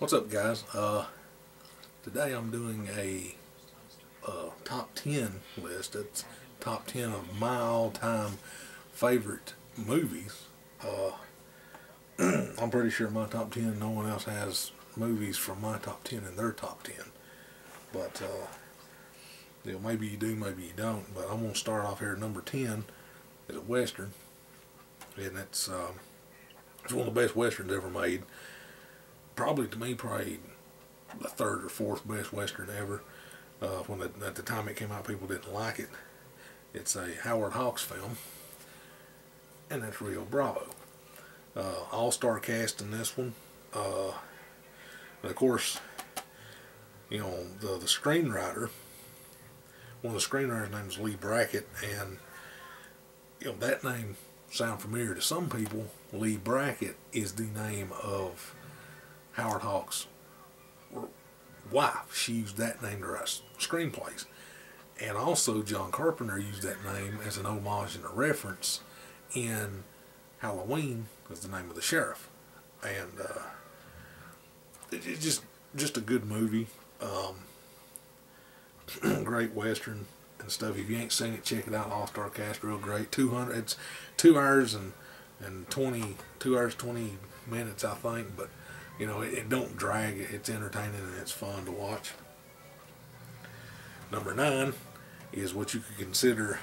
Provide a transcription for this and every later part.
What's up, guys? Today I'm doing a top 10 list. It's top 10 of my all-time favorite movies. I'm pretty sure my top 10, no one else has movies from my top 10 in their top 10. But maybe you do, maybe you don't. But I'm going to start off here at number 10. It's a Western. And it's one of the best Westerns ever made. Probably, to me, probably the third or fourth best Western ever. At the time it came out, people didn't like it. It's a Howard Hawks film, and that's Rio Bravo. All-star cast in this one. And of course, the screenwriter, one of the screenwriters' name is Lee Brackett, and that name sounds familiar to some people. Lee Brackett is the name of Howard Hawks' wife. She used that name to write screenplays. And also John Carpenter used that name as an homage and a reference in Halloween as the name of the sheriff. And it's just a good movie. Great Western and stuff. If you ain't seen it, check it out. All-star cast, real great. It's 2 hours and 20 minutes, I think, but it don't drag. It's entertaining and it's fun to watch. Number 9 is what you could consider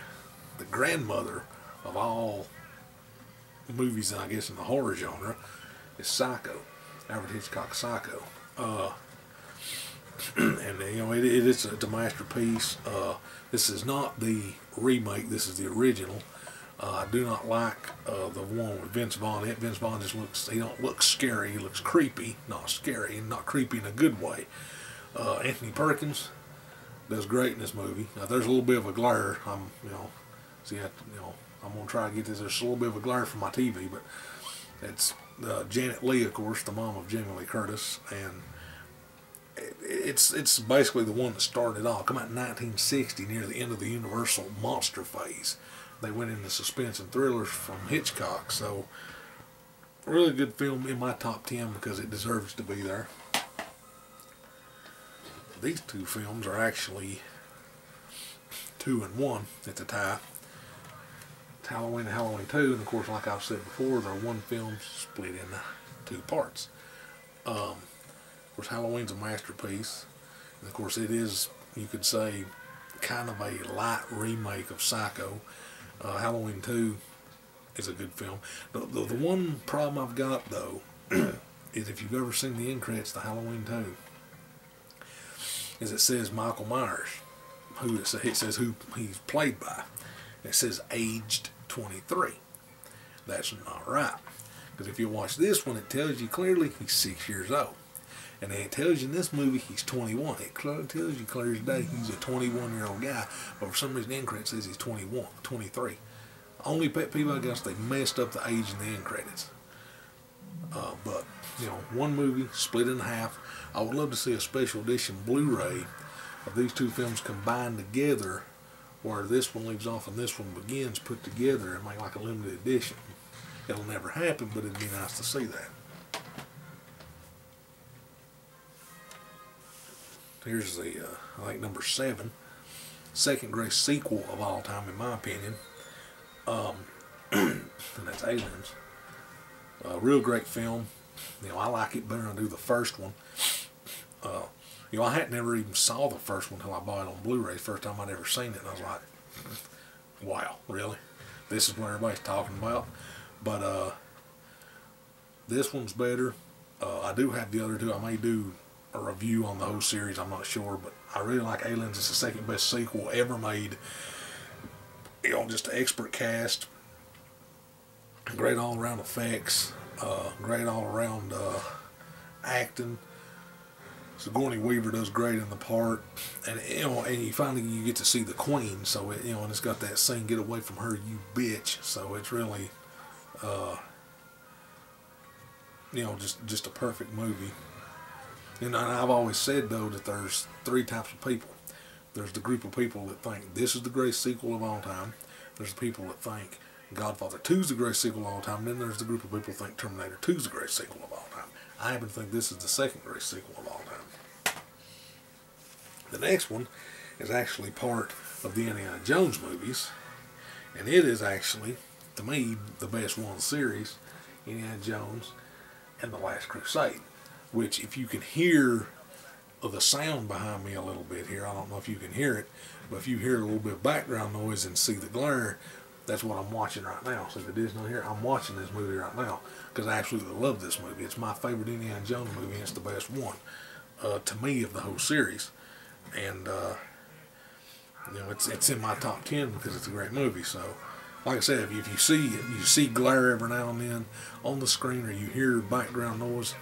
the grandmother of all movies, I guess, in the horror genre. Is Psycho. Alfred Hitchcock's Psycho. And it's a masterpiece. This is not the remake. This is the original. I do not like the one with Vince Vaughn. Vince Vaughn he don't look scary. He looks creepy, not scary, and not creepy in a good way. Anthony Perkins does great in this movie. Now there's a little bit of a glare. I'm gonna try to get this. There's a little bit of a glare from my TV, but it's Janet Leigh, of course, the mom of Jamie Lee Curtis, and it's basically the one that started off. Come out in 1960, near the end of the Universal monster phase. They went into suspense and thrillers from Hitchcock, so really good film in my top 10 because it deserves to be there. These two films are actually 2 and 1 at the tie. It's Halloween and Halloween 2, and of course, like I've said before, they're one film split into 2 parts. Of course, Halloween's a masterpiece, and of course it is, you could say, kind of a light remake of Psycho. Halloween 2 is a good film. The one problem I've got, though, is if you've ever seen the end credits to Halloween 2, is it says Michael Myers, it says who he's played by. It says aged 23. That's not right. Because if you watch this one, it tells you clearly he's 6 years old. And then it tells you in this movie he's 21. It tells you clear as day he's a 21-year-old guy. But for some reason the end credit says he's 21, 23. Only pet peeve I guess, they messed up the age in the end credits. But, one movie split in half. I would love to see a special edition Blu-ray of these two films combined together, where this one leaves off and this one begins, put together and make like a limited edition. It'll never happen, but it'd be nice to see that. Here's the, I think, number 7, second greatest sequel of all time, in my opinion. And that's Aliens. Real great film. I like it better than I do the first one. I hadn't never even saw the first one until I bought it on Blu-ray. First time I'd ever seen it, and I was like, wow, really? This is what everybody's talking about? But this one's better. I do have the other two. I may do a review on the whole series, I'm not sure, but I really like Aliens. It's the second best sequel ever made. Just an expert cast, great all around effects, great all around acting. Sigourney Weaver does great in the part, and and you get to see the Queen, so and it's got that scene, "Get away from her, you bitch." So it's really just a perfect movie. And I've always said, though, that there's 3 types of people. There's the group of people that think this is the greatest sequel of all time. There's the people that think Godfather 2 is the greatest sequel of all time. And then there's the group of people that think Terminator 2 is the greatest sequel of all time. I happen to think this is the second greatest sequel of all time. The next one is actually part of the Indiana Jones movies, and it is actually, to me, the best one of the series, Indiana Jones and the Last Crusade, which, if you can hear the sound behind me a little bit here, I don't know if you can hear it, but if you hear a little bit of background noise and see the glare, that's what I'm watching right now. See the Disney here? I'm watching this movie right now because I absolutely love this movie. It's my favorite Indiana Jones movie, and it's the best one, to me, of the whole series. And you know, it's in my top 10 because it's a great movie. So, like I said, if you see it, you see glare every now and then on the screen, or you hear background noise,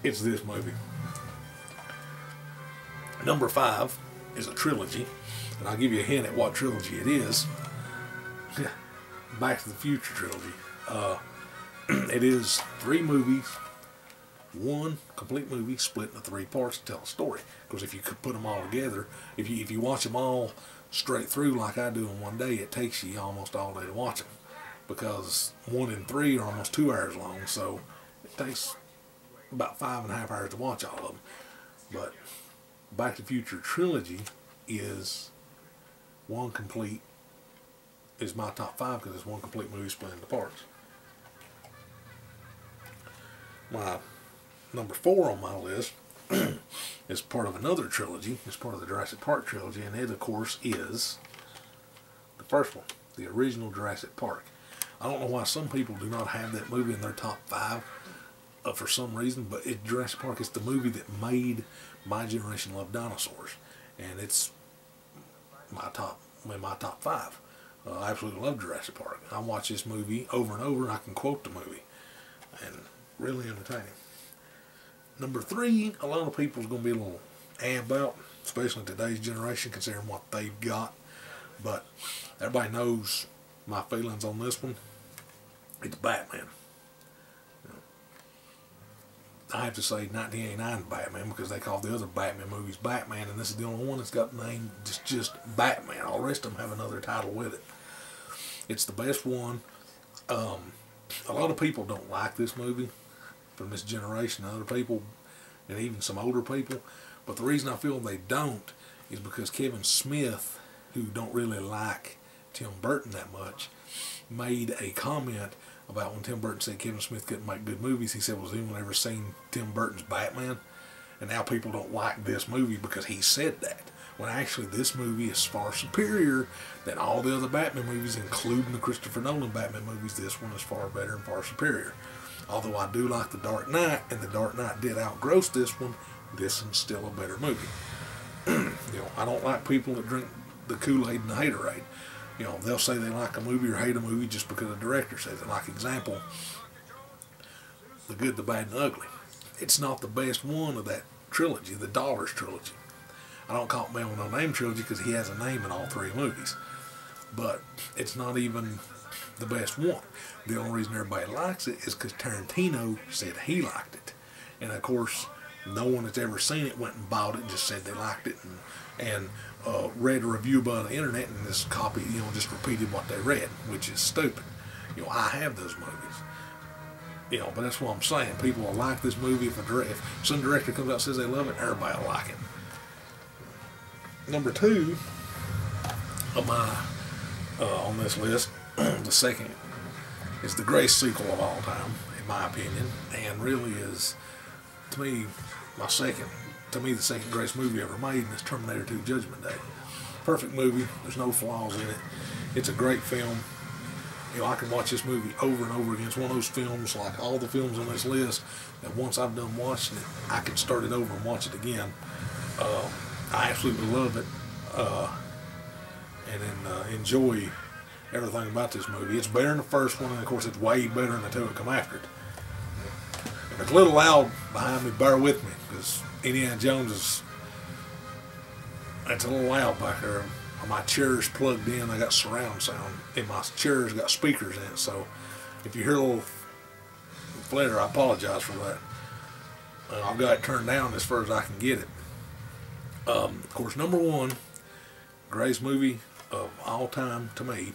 it's this movie. Number 5 is a trilogy, and I'll give you a hint at what trilogy it is. Back to the Future Trilogy. It is 3 movies, one complete movie split into 3 parts to tell a story. Because if you could put them all together, if you watch them all straight through like I do in one day, it takes you almost all day to watch them. Because 1 and 3 are almost 2 hours long, so it takes about 5.5 hours to watch all of them. But Back to the Future Trilogy is my top 5 because it's one complete movie split into parts. My number 4 on my list is part of another trilogy. It's part of the Jurassic Park trilogy, and it, of course, is the first one, the original Jurassic Park. I don't know why some people do not have that movie in their top 5 for some reason, but Jurassic Park is the movie that made my generation love dinosaurs, and it's my top 5. I absolutely love Jurassic Park. I watch this movie over and over, and I can quote the movie, and really entertaining. Number 3, a lot of people's going to be a little about, especially in today's generation, considering what they've got. But everybody knows my feelings on this one. It's Batman. I have to say 1989 Batman because they call the other Batman movies Batman, and this is the only one that's got the name just Batman. All the rest of them have another title with it. It's the best one. A lot of people don't like this movie from this generation, other people, and even some older people. But the reason I feel they don't is because Kevin Smith, who don't really like Tim Burton that much, made a comment about when Tim Burton said Kevin Smith couldn't make good movies. He said, "Was anyone ever seen Tim Burton's Batman?" And now people don't like this movie because he said that. When actually this movie is far superior than all the other Batman movies, including the Christopher Nolan Batman movies. This one is far better and far superior. Although I do like The Dark Knight, and The Dark Knight did outgross this one, this one's still a better movie. I don't like people that drink the Kool-Aid and the haterade. They'll say they like a movie or hate a movie just because the director says it. Like example, The Good, the Bad, and the Ugly. It's not the best one of that trilogy, the Dollars trilogy. I don't call it Man with No Name trilogy because he has a name in all 3 movies. But it's not even the best one. The only reason everybody likes it is because Tarantino said he liked it. And of course, no one that's ever seen it went and bought it and just said they liked it and read a review about the internet and this copy, just repeated what they read, which is stupid. I have those movies. But that's what I'm saying. People will like this movie. If some director comes out and says they love it, everybody will like it. Number 2 of my on this list, the second, is the greatest sequel of all time, in my opinion, and really is, to me, the second greatest movie ever made, and it's Terminator 2: Judgment Day. Perfect movie. There's no flaws in it. It's a great film. I can watch this movie over and over again. It's one of those films, like all the films on this list, that once I've done watching it, I can start it over and watch it again. I absolutely love it, and enjoy everything about this movie. It's better than the first one, and of course it's way better than the 2 that come after it. If it's a little loud behind me, bear with me, because Indiana Jones it's a little loud back there. My chair's plugged in. I got surround sound, and my chair's got speakers in it, so if you hear a little flutter, I apologize for that. I've got it turned down as far as I can get it. Of course, number 1, greatest movie of all time to me,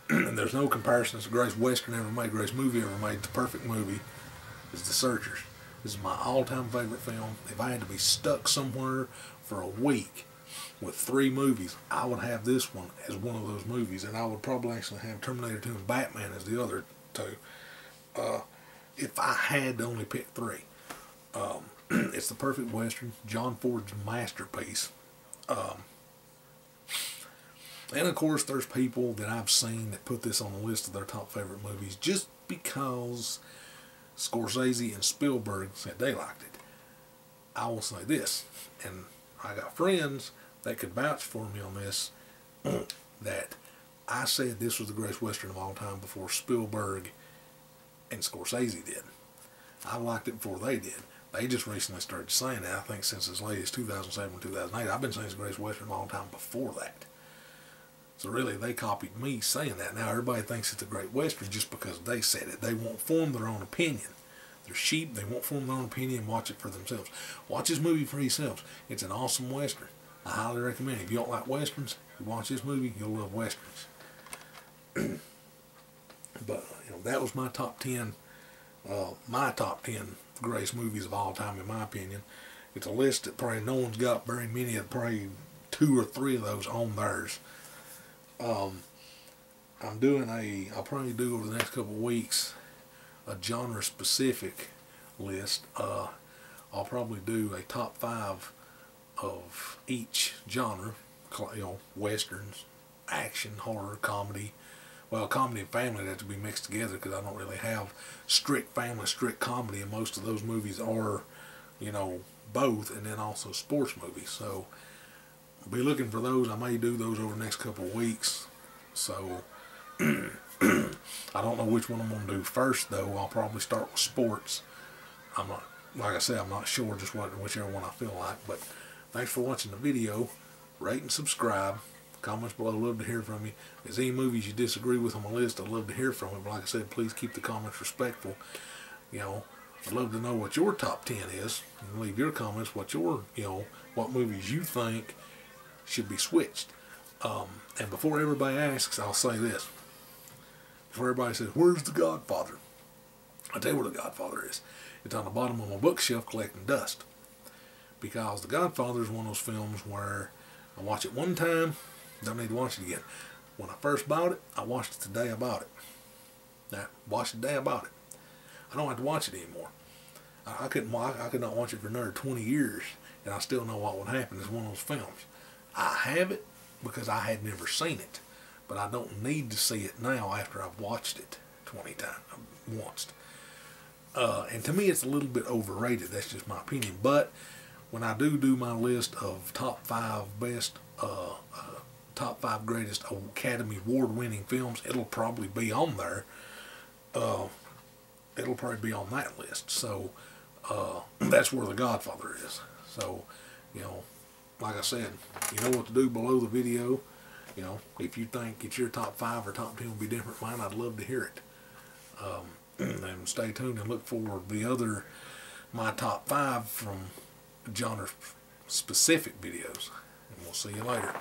and there's no comparison. It's the greatest Western ever made, greatest movie ever made. It's the perfect movie. is The Searchers. This is my all-time favorite film. If I had to be stuck somewhere for a week with 3 movies, I would have this one as one of those movies, and I would probably actually have Terminator 2 and Batman as the other 2. If I had to only pick 3. It's the perfect Western, John Ford's masterpiece. And of course, there's people that I've seen that put this on the list of their top favorite movies just because Scorsese and Spielberg said they liked it. I will say this, and I got friends that could vouch for me on this, that I said this was the greatest Western of all time before Spielberg and Scorsese did. I liked it before they did. They just recently started saying that. I think since as late as 2007, 2008. I've been saying it's the greatest Western of all time before that. So really, they copied me saying that. Now everybody thinks it's a great Western just because they said it. They won't form their own opinion. They're sheep. They won't form their own opinion and watch it for themselves. Watch this movie for yourselves. It's an awesome Western. I highly recommend it. If you don't like Westerns, you watch this movie, you'll love Westerns. But, you know, that was my top 10. My top 10 greatest movies of all time, in my opinion. It's a list that probably no one's got very many of, probably 2 or 3 of those on theirs. I'll probably do over the next couple of weeks a genre specific list. I'll probably do a top 5 of each genre, you know, westerns, action, horror, comedy. Well, comedy and family have to be mixed together because I don't really have strict family, strict comedy, and most of those movies are, you know, both, and then also sports movies. So I'll be looking for those. I may do those over the next couple of weeks. So I don't know which one I'm going to do first, though. I'll probably start with sports. I'm not, like I said, I'm not sure, just whichever one I feel like. But thanks for watching the video. Rate and subscribe. Comments below. I'd love to hear from you. If there's any movies you disagree with on my list, I'd love to hear from you. But like I said, please keep the comments respectful. You know, I'd love to know what your top 10 is. You can leave your comments what your, you know, what movies you think should be switched. And before everybody asks, I'll say this. Before everybody says, where's The Godfather? I'll tell you where The Godfather is. It's on the bottom of my bookshelf collecting dust. Because The Godfather is one of those films where I watch it one time, don't need to watch it again. When I first bought it, I watched it the day I bought it. Now, watched it the day I bought it. I don't have to watch it anymore. I could not watch it for another 20 years, and I still know what would happen. It's one of those films. I have it because I had never seen it, but I don't need to see it now after I've watched it 20 times once. And to me, it's a little bit overrated. That's just my opinion. But when I do my list of top 5 best, top 5 greatest Academy Award-winning films, it'll probably be on there. It'll probably be on that list. So that's where The Godfather is. So, you know, like I said, you know what to do below the video. You know, if you think it's your top 5 or top 10 will be different from mine, I'd love to hear it. And stay tuned and look for my top 5 from genre specific videos. And we'll see you later.